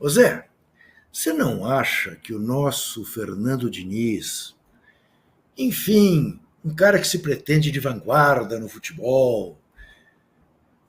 Ô Zé, você não acha que o nosso Fernando Diniz, enfim, um cara que se pretende de vanguarda no futebol,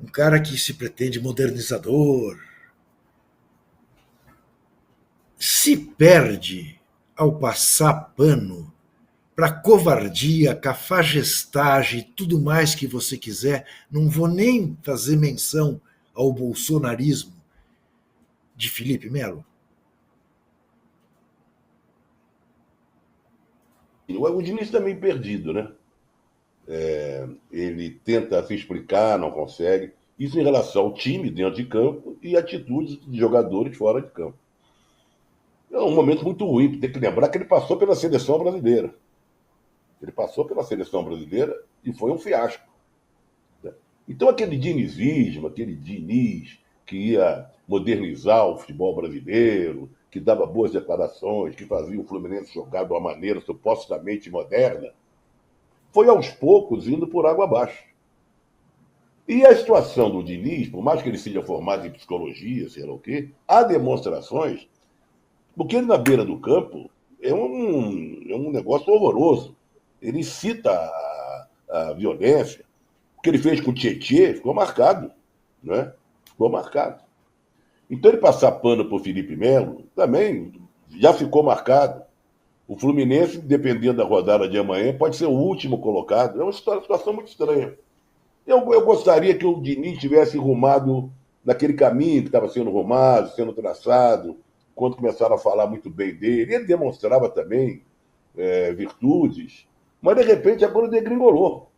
um cara que se pretende modernizador, se perde ao passar pano para covardia, cafajestagem e tudo mais que você quiser? Não vou nem fazer menção ao bolsonarismo de Felipe Melo. O Diniz está meio perdido, né? Ele tenta se explicar, não consegue. Isso em relação ao time dentro de campo e atitudes de jogadores fora de campo. É um momento muito ruim, tem que lembrar que ele passou pela seleção brasileira. Ele passou pela seleção brasileira e foi um fiasco. Então aquele dinizismo, aquele Diniz que ia modernizar o futebol brasileiro, que dava boas declarações, que fazia o Fluminense jogar de uma maneira supostamente moderna, foi aos poucos indo por água abaixo. E a situação do Diniz, por mais que ele seja formado em psicologia, sei lá o quê, há demonstrações, porque ele na beira do campo é um negócio horroroso. Ele cita a violência. O que ele fez com o Tietê ficou marcado. Né? Ficou marcado. Então ele passar pano para o Felipe Melo também já ficou marcado. O Fluminense, dependendo da rodada de amanhã, pode ser o último colocado. É uma situação muito estranha. Eu gostaria que o Diniz tivesse rumado naquele caminho que estava sendo rumado, sendo traçado, quando começaram a falar muito bem dele. Ele demonstrava também virtudes, mas de repente agora degringolou.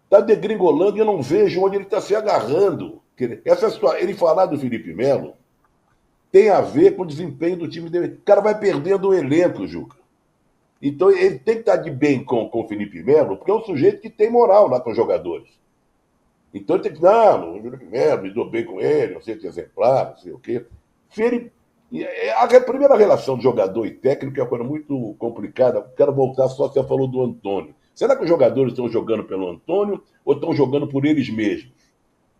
Está degringolando e eu não vejo onde ele está se agarrando. Ele falar do Felipe Melo tem a ver com o desempenho do time dele. O cara vai perdendo o elenco, Juca. Então ele tem que estar de bem com o Felipe Melo, porque é um sujeito que tem moral lá com os jogadores. Então ele tem que, não, o Felipe Melo, me dou bem com ele, não sei que exemplar, não sei o quê. A primeira relação de jogador e técnico é uma coisa muito complicada. Quero voltar só, você falou do Antônio. Será que os jogadores estão jogando pelo Antônio ou estão jogando por eles mesmos?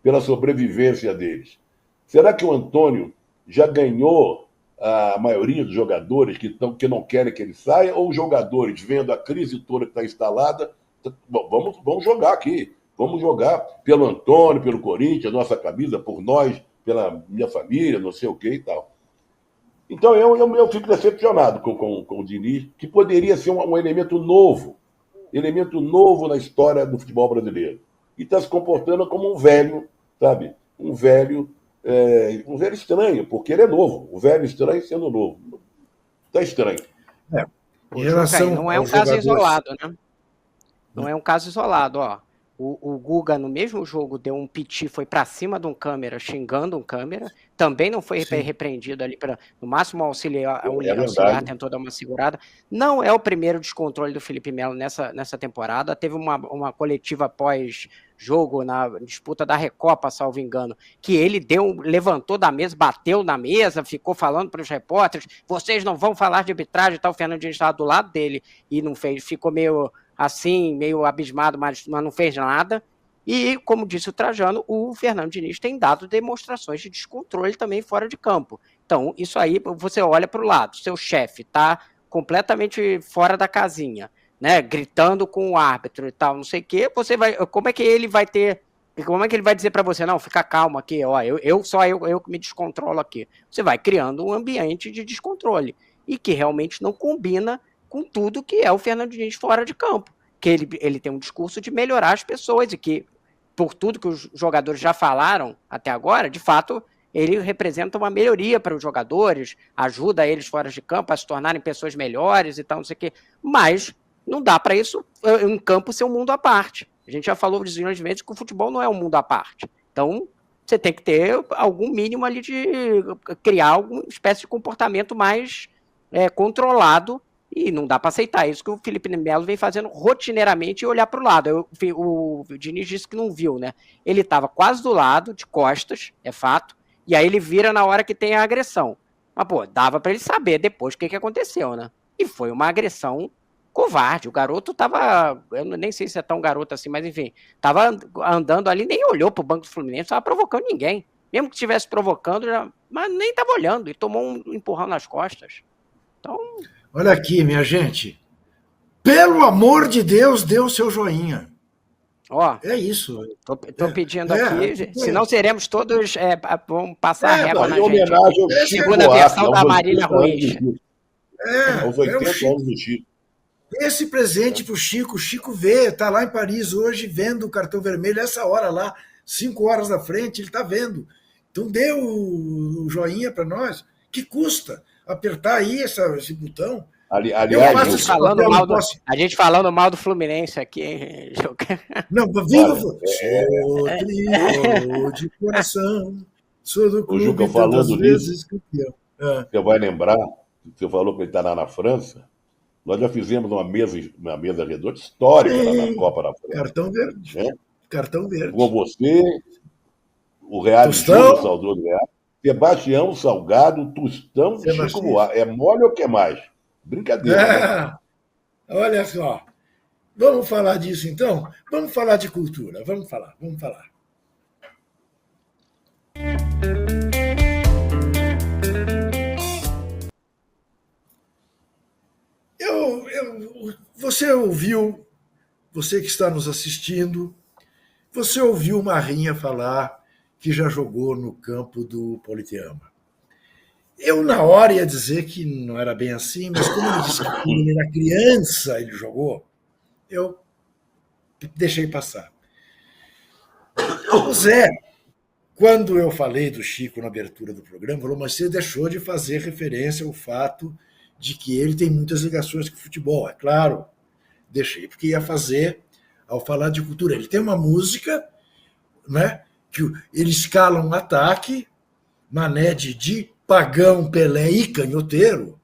Pela sobrevivência deles? Será que o Antônio já ganhou a maioria dos jogadores que não querem que ele saia, ou os jogadores, vendo a crise toda que está instalada, vamos jogar aqui, vamos jogar pelo Antônio, pelo Corinthians, nossa camisa, por nós, pela minha família, não sei o que e tal. Então eu fico decepcionado com o Diniz, que poderia ser um elemento novo na história do futebol brasileiro. E está se comportando como um velho, sabe? Um velho estranho, porque ele é novo. O velho estranho sendo novo. Está estranho. Em relação não é um caso isolado, né? Não é um caso isolado, ó. O Guga, no mesmo jogo, deu um piti, foi para cima de um câmera, xingando um câmera. Também não foi repreendido ali, no máximo o auxiliar tentou dar uma segurada. Não é o primeiro descontrole do Felipe Melo nessa temporada. Teve uma coletiva pós-jogo, na disputa da Recopa, salvo engano, que ele levantou da mesa, bateu na mesa, ficou falando para os repórteres, vocês não vão falar de arbitragem e tal. O Fernando Diniz estava do lado dele e não fez, ficou meio assim, meio abismado, mas não fez nada. E, como disse o Trajano, o Fernando Diniz tem dado demonstrações de descontrole também fora de campo. Então, isso aí, você olha para o lado, seu chefe está completamente fora da casinha, né, gritando com o árbitro e tal, não sei o quê, como é que ele vai dizer para você, não, fica calmo aqui, ó, eu que me descontrolo aqui. Você vai criando um ambiente de descontrole e que realmente não combina com tudo que é o Fernando Diniz fora de campo, que ele tem um discurso de melhorar as pessoas e que, por tudo que os jogadores já falaram até agora, de fato, ele representa uma melhoria para os jogadores, ajuda eles fora de campo a se tornarem pessoas melhores e tal, não sei o quê, mas não dá para isso, em campo, ser um mundo à parte. A gente já falou zilhões de vezes que o futebol não é um mundo à parte. Então, você tem que ter algum mínimo ali de criar alguma espécie de comportamento mais controlado. E não dá para aceitar isso que o Felipe Melo vem fazendo rotineiramente e olhar para o lado. O Diniz disse que não viu, né? Ele estava quase do lado, de costas, é fato, e aí ele vira na hora que tem a agressão. Mas, pô, dava para ele saber depois o que aconteceu, né? E foi uma agressão covarde. O garoto tava, eu nem sei se é tão garoto assim, mas enfim, tava andando ali, nem olhou pro banco do Fluminense, não tava provocando ninguém. mesmo que estivesse provocando, mas nem estava olhando e tomou um empurrão nas costas. Então, olha aqui, minha gente. Pelo amor de Deus, dê o seu joinha. ó, É isso. tô pedindo aqui, senão seremos todos, vamos passar a régua na Em gente. homenagem ao Essa Chico Segunda Buarque, versão da Marília Ruiz. aos É o 80 Chico. anos do Chico. Esse presente para o Chico. O Chico vê, está lá em Paris hoje vendo o cartão vermelho, essa hora lá, 5 horas da frente, ele está vendo. Então dê o joinha para nós. Que custa apertar aí esse botão? Aliás, faço Juca, A gente falando mal do Fluminense aqui, hein, Juca? Não, viva! Sou tricolor de coração, sou do clube Juca, tantas falando vezes campeão. você vai lembrar, você falou que ele está lá na França, nós já fizemos uma mesa redonda histórica lá na Copa da França. Cartão verde. Né? Cartão verde. Com você, o Real Júnior, o saudoso Real, Sebastião Salgado, Tostão e Chico Buarque. É mole ou que mais? Brincadeira. Né? Olha só. Vamos falar disso então? Vamos falar de cultura. Vamos falar. Você ouviu, você que está nos assistindo, você ouviu o Marrinha falar que já jogou no campo do Politeama. Eu, na hora, ia dizer que não era bem assim, mas como ele disse que quando ele era criança ele jogou, eu deixei passar. O Zé, quando eu falei do Chico na abertura do programa, falou, mas você deixou de fazer referência ao fato de que ele tem muitas ligações com o futebol. É claro, deixei, porque ia fazer ao falar de cultura. Ele tem uma música, né, que ele escala um ataque, Mané de Pagão, Pelé e Canhoteiro,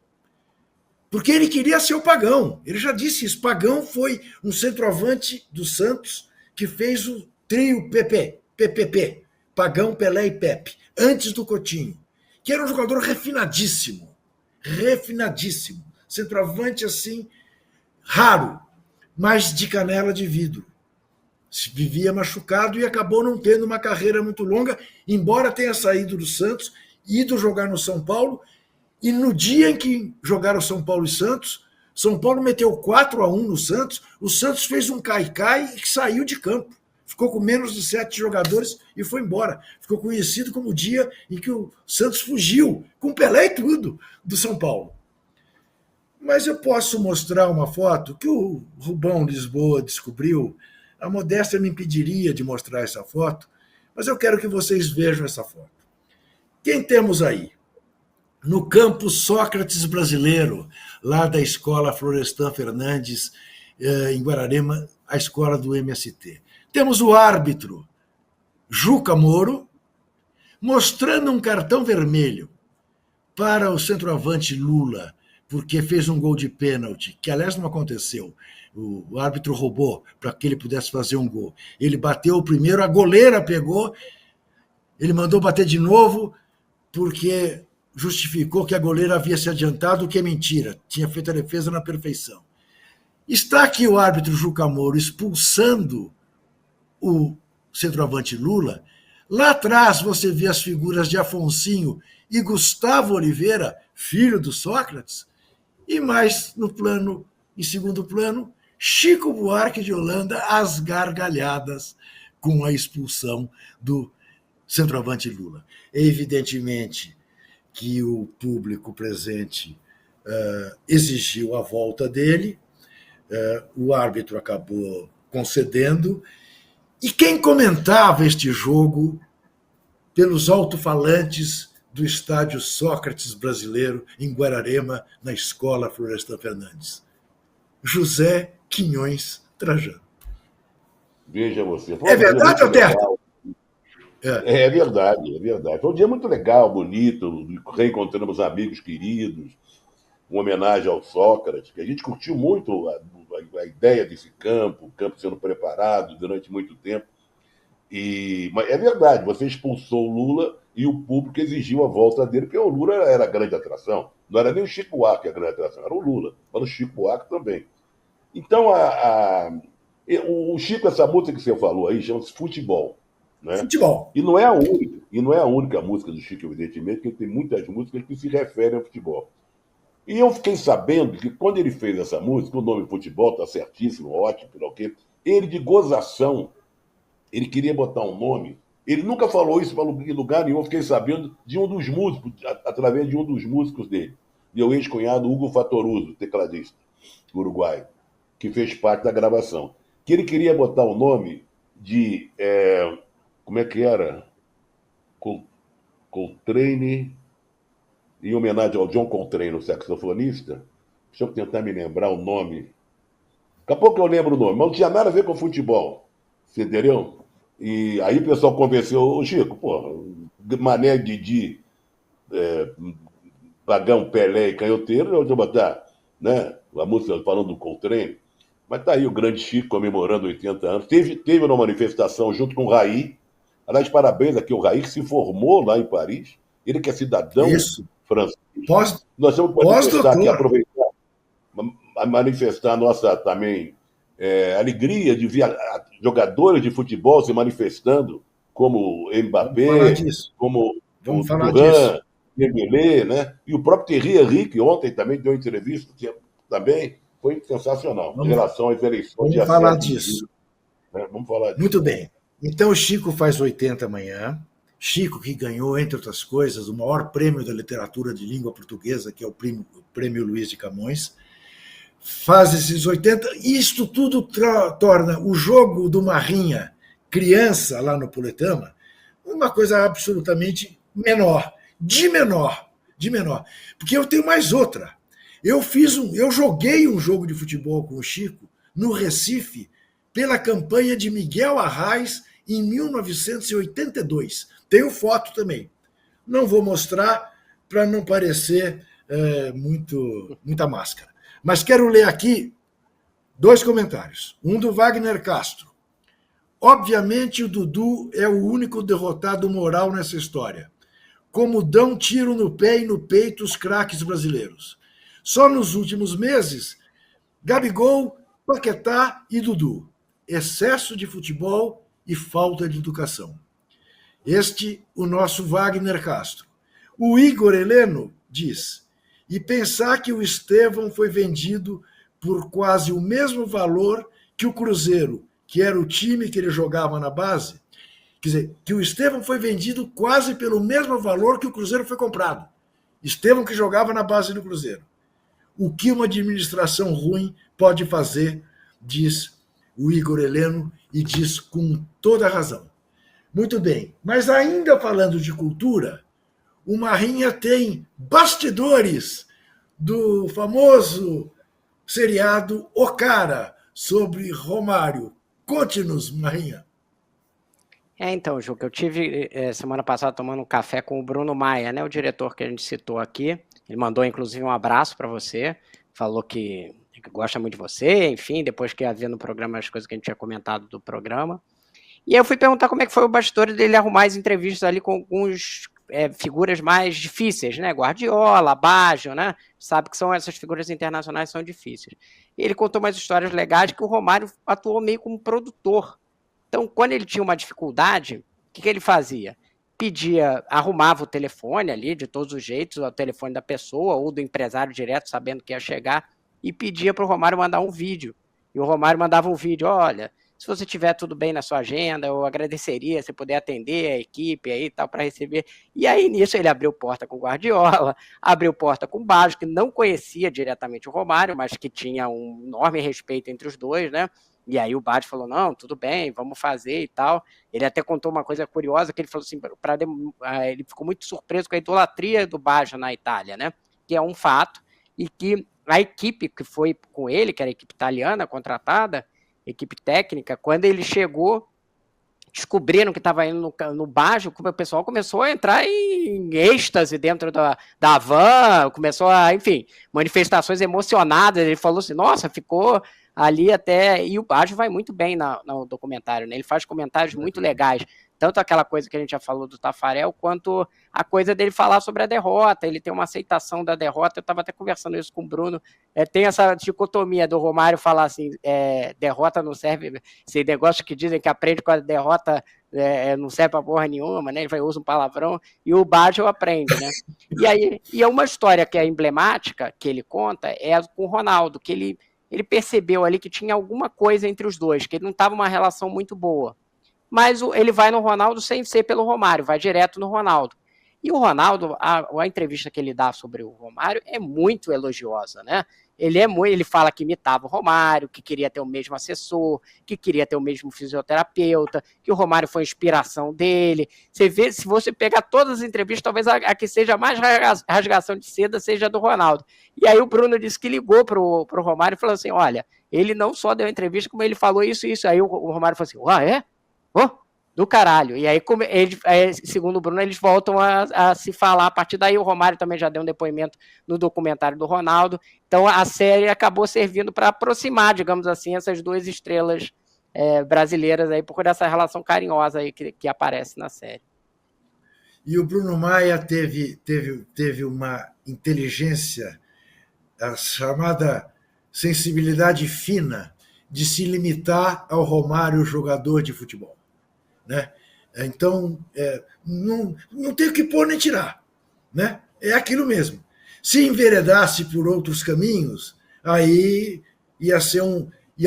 porque ele queria ser o Pagão. Ele já disse isso. Pagão foi um centroavante do Santos que fez o trio PPP, Pagão, Pelé e Pepe, antes do Coutinho, que era um jogador refinadíssimo. Centroavante assim, raro, mas de canela de vidro. Vivia machucado e acabou não tendo uma carreira muito longa, embora tenha saído do Santos, ido jogar no São Paulo, e no dia em que jogaram São Paulo e Santos, São Paulo meteu 4-1 no Santos, o Santos fez um cai-cai e saiu de campo. Ficou com menos de 7 jogadores e foi embora. Ficou conhecido como o dia em que o Santos fugiu, com Pelé e tudo, do São Paulo. Mas eu posso mostrar uma foto que o Rubão Lisboa descobriu. A modéstia me impediria de mostrar essa foto, mas eu quero que vocês vejam essa foto. Quem temos aí? No campo Sócrates brasileiro, lá da escola Florestan Fernandes, em Guararema, a escola do MST. Temos o árbitro, Juca Moro, mostrando um cartão vermelho para o centroavante Lula, porque fez um gol de pênalti, que aliás não aconteceu. O árbitro roubou para que ele pudesse fazer um gol. Ele bateu o primeiro, a goleira pegou, ele mandou bater de novo, porque justificou que a goleira havia se adiantado, o que é mentira, tinha feito a defesa na perfeição. Está aqui o árbitro Juca Moro expulsando o centroavante Lula. Lá atrás você vê as figuras de Afonsinho e Gustavo Oliveira, filho do Sócrates, e mais no plano, em segundo plano, Chico Buarque de Holanda às gargalhadas com a expulsão do centroavante Lula. Evidentemente que o público presente exigiu a volta dele, o árbitro acabou concedendo, e quem comentava este jogo pelos alto-falantes do estádio Sócrates brasileiro, em Guararema, na escola Florestan Fernandes? José Quinhões Trajano. Veja você. É verdade, Alberto? É verdade. Foi um dia muito legal, bonito, reencontramos amigos queridos, uma homenagem ao Sócrates, que a gente curtiu muito a ideia desse campo, o campo sendo preparado durante muito tempo. Mas é verdade, você expulsou o Lula e o público exigiu a volta dele, porque o Lula era a grande atração. Não era nem o Chico Buarque a grande atração, era o Lula, mas o Chico Buarque também. Então, o Chico, essa música que você falou aí, chama-se Futebol. Né? Futebol. E não é a única música do Chico, evidentemente, porque tem muitas músicas que se referem ao futebol. E eu fiquei sabendo que quando ele fez essa música, o nome futebol está certíssimo, ótimo, sei lá o quê, ele de gozação, ele queria botar um nome, ele nunca falou isso em lugar nenhum, eu fiquei sabendo de um dos músicos, através de um dos músicos dele, meu ex-cunhado Hugo Fatoruso, tecladista uruguaio, que fez parte da gravação, que ele queria botar o nome de, como é que era? Coltrane, em homenagem ao John Coltrane, o saxofonista. Deixa eu tentar me lembrar o nome. Daqui a pouco eu lembro o nome, mas não tinha nada a ver com futebol. Você entendeu? E aí o pessoal convenceu, ô Chico, pô, Mané, Didi, Pagão, Pelé e Canhoteiro, eu vou botar, né? A música falando do Coltrane. Mas tá aí o grande Chico comemorando 80 anos. Teve uma manifestação junto com o Raí. Aliás, parabéns aqui ao Raí, que se formou lá em Paris. Ele que é cidadão Isso. francês. Pós, Nós vamos manifestar aqui, pós-doutor. aproveitar, manifestar a nossa também alegria de ver jogadores de futebol se manifestando, como Vamos falar Mbappé, disso. como o Vamos falar disso. Thuram, Dembélé, né? E o próprio Thierry Henry, ontem também deu entrevista, que também foi sensacional, em relação às eleições de Vamos falar 7 de disso. julho. Né? Vamos falar disso. Muito bem. Então, o Chico faz 80 amanhã. Chico, que ganhou, entre outras coisas, o maior prêmio da literatura de língua portuguesa, que é o Prêmio Luiz de Camões, faz esses 80. Isto tudo torna o jogo do Marrinha, criança lá no Poletama, uma coisa absolutamente menor, de menor, de menor. Porque eu tenho mais outra. Eu joguei um jogo de futebol com o Chico no Recife pela campanha de Miguel Arraes em 1982. Tenho foto também. Não vou mostrar para não parecer muita máscara. Mas quero ler aqui 2 comentários. Um do Wagner Castro. Obviamente o Dudu é o único derrotado moral nessa história. Como dão tiro no pé e no peito os craques brasileiros. Só nos últimos meses, Gabigol, Paquetá e Dudu. Excesso de futebol e falta de educação. Este, o nosso Wagner Castro. O Igor Heleno diz, e pensar que o Estevão foi vendido por quase o mesmo valor que o Cruzeiro, que era o time que ele jogava na base, quer dizer, que o Estevão foi vendido quase pelo mesmo valor que o Cruzeiro foi comprado. Estevão que jogava na base do Cruzeiro. O que uma administração ruim pode fazer, diz o Igor Heleno, e diz com toda a razão. Muito bem, mas ainda falando de cultura, o Marrinha tem bastidores do famoso seriado O Cara, sobre Romário. Conte-nos, Marrinha. Então, Juca, eu tive semana passada tomando um café com o Bruno Maia, né, o diretor que a gente citou aqui. Ele mandou, inclusive, um abraço para você, falou que gosta muito de você, enfim, depois que ia ver no programa as coisas que a gente tinha comentado do programa. E aí eu fui perguntar como é que foi o bastidor dele arrumar as entrevistas ali com alguns figuras mais difíceis, né? Guardiola, Baggio, né? Sabe que são essas figuras internacionais são difíceis. E ele contou umas histórias legais que o Romário atuou meio como produtor. Então, quando ele tinha uma dificuldade, o que ele fazia? Arrumava o telefone ali, de todos os jeitos, o telefone da pessoa ou do empresário direto, sabendo que ia chegar, e pedia para o Romário mandar um vídeo. E o Romário mandava um vídeo, olha, se você tiver tudo bem na sua agenda, eu agradeceria se puder atender a equipe aí e tal para receber. E aí, nisso, ele abriu porta com o Guardiola, abriu porta com o Baggio, que não conhecia diretamente o Romário, mas que tinha um enorme respeito entre os dois, né? E aí o Baggio falou, não, tudo bem, vamos fazer e tal. Ele até contou uma coisa curiosa, que ele falou assim, ele ficou muito surpreso com a idolatria do Baggio na Itália, né? Que é um fato, e que a equipe que foi com ele, que era a equipe italiana contratada, equipe técnica, quando ele chegou, descobriram que estava indo no Baggio, o pessoal começou a entrar em êxtase dentro da van, começou a, enfim, manifestações emocionadas. Ele falou assim, nossa, ficou ali até... E o Baggio vai muito bem no documentário, né? Ele faz comentários muito legais, tanto aquela coisa que a gente já falou do Taffarel, quanto a coisa dele falar sobre a derrota. Ele tem uma aceitação da derrota. Eu estava até conversando isso com o Bruno. Tem essa dicotomia do Romário falar assim, derrota não serve, esse negócio que dizem que aprende com a derrota não serve pra porra nenhuma, né? Ele vai usar um palavrão, e o Baggio aprende, né? E aí, e é uma história que é emblemática, que ele conta, é com o Ronaldo, que ele percebeu ali que tinha alguma coisa entre os dois, que ele não estava uma relação muito boa. Mas ele vai no Ronaldo sem ser pelo Romário, vai direto no Ronaldo. E o Ronaldo, a entrevista que ele dá sobre o Romário é muito elogiosa, né? Ele fala que imitava o Romário, que queria ter o mesmo assessor, que queria ter o mesmo fisioterapeuta, que o Romário foi a inspiração dele. Você vê, se você pegar todas as entrevistas, talvez a que seja mais rasgação de seda seja a do Ronaldo. E aí o Bruno disse que ligou pro Romário e falou assim, olha, ele não só deu entrevista, como ele falou isso e isso. Aí o Romário falou assim, é? Oh, do caralho. E aí, segundo o Bruno, eles voltam a se falar. A partir daí, o Romário também já deu um depoimento no documentário do Ronaldo. Então, a série acabou servindo para aproximar, digamos assim, essas duas estrelas brasileiras aí, por causa dessa relação carinhosa aí que aparece na série. E o Bruno Maia teve uma inteligência, a chamada sensibilidade fina, de se limitar ao Romário, jogador de futebol. Né? Então, não tem o que pôr nem tirar. Né? É aquilo mesmo. Se enveredasse por outros caminhos, aí ia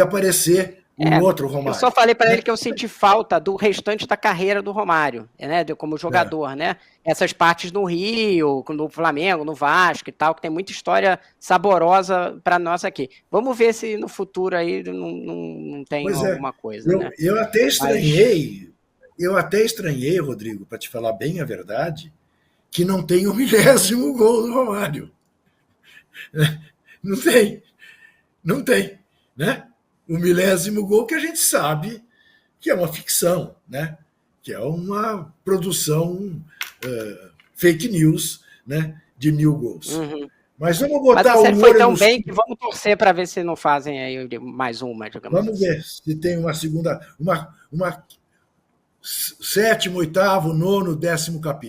aparecer outro Romário. Eu só falei para ele que eu senti falta do restante da carreira do Romário, né, como jogador, né? Essas partes no Rio, no Flamengo, no Vasco e tal, que tem muita história saborosa para nós aqui. Vamos ver se no futuro aí não tem alguma coisa. Né? Eu até estranhei, Rodrigo, para te falar bem a verdade, que não tem o 10º gol do Romário. Não tem, né? O 10º gol que a gente sabe que é uma ficção, né? Que é uma produção fake news, né? De 1000 gols. Uhum. Mas vamos botar. Mas a série foi tão bem que vamos torcer para ver se não fazem aí mais uma, digamos Vamos ver se tem uma segunda, uma 7º, 8º, 9º, 10º capítulo.